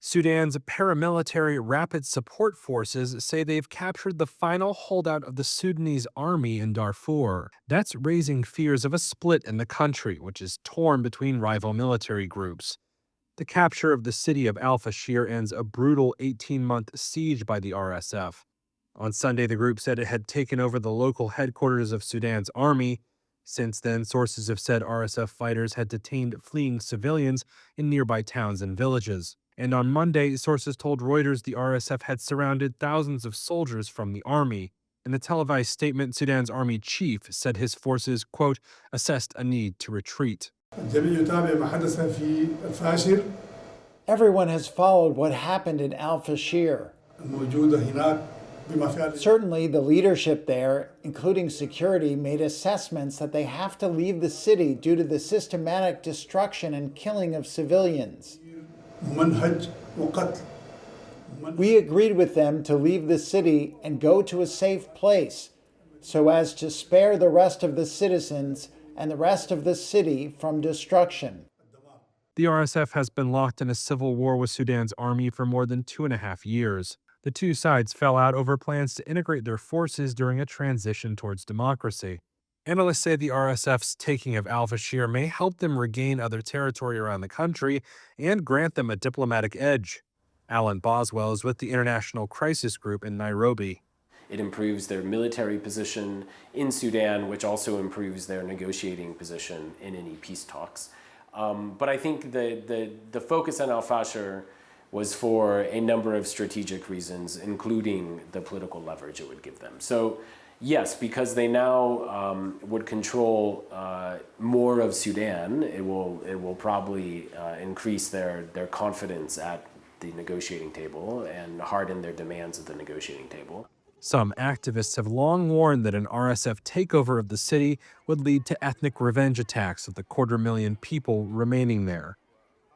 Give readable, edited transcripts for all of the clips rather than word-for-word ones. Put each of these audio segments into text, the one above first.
Sudan's paramilitary rapid support forces say they've captured the final holdout of the Sudanese army in Darfur. That's raising fears of a split in the country, which is torn between rival military groups. The capture of the city of Al Fashir ends a brutal 18-month siege by the RSF. On Sunday, the group said it had taken over the local headquarters of Sudan's army. Since then, sources have said RSF fighters had detained fleeing civilians in nearby towns and villages. And on Monday, sources told Reuters the RSF had surrounded thousands of soldiers from the army. In a televised statement, Sudan's army chief said his forces, quote, assessed a need to retreat. Everyone has followed what happened in Al Fashir. Certainly, the leadership there, including security, made assessments that they have to leave the city due to the systematic destruction and killing of civilians. We agreed with them to leave the city and go to a safe place so as to spare the rest of the citizens and the rest of the city from destruction. The RSF has been locked in a civil war with Sudan's army for more than 2.5 years. The two sides fell out over plans to integrate their forces during a transition towards democracy. Analysts say the RSF's taking of Al Fashir may help them regain other territory around the country and grant them a diplomatic edge. Alan Boswell is with the International Crisis Group in Nairobi. It improves their military position in Sudan, which also improves their negotiating position in any peace talks. But I think the focus on Al Fashir was for a number of strategic reasons, including the political leverage it would give them. So yes, because they now would control more of Sudan, it will probably increase their confidence at the negotiating table and harden their demands at the negotiating table. Some activists have long warned that an RSF takeover of the city would lead to ethnic revenge attacks of the 250,000 people remaining there.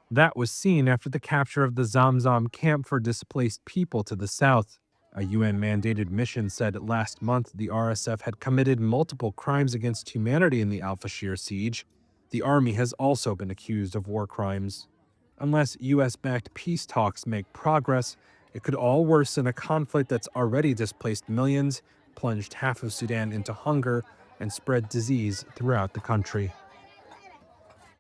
That was seen after the capture of the Zamzam camp for displaced people to the south. A UN-mandated mission said last month the RSF had committed multiple crimes against humanity in the Al Fashir siege. The army has also been accused of war crimes. Unless US-backed peace talks make progress, it could all worsen a conflict that's already displaced millions, plunged half of Sudan into hunger, and spread disease throughout the country.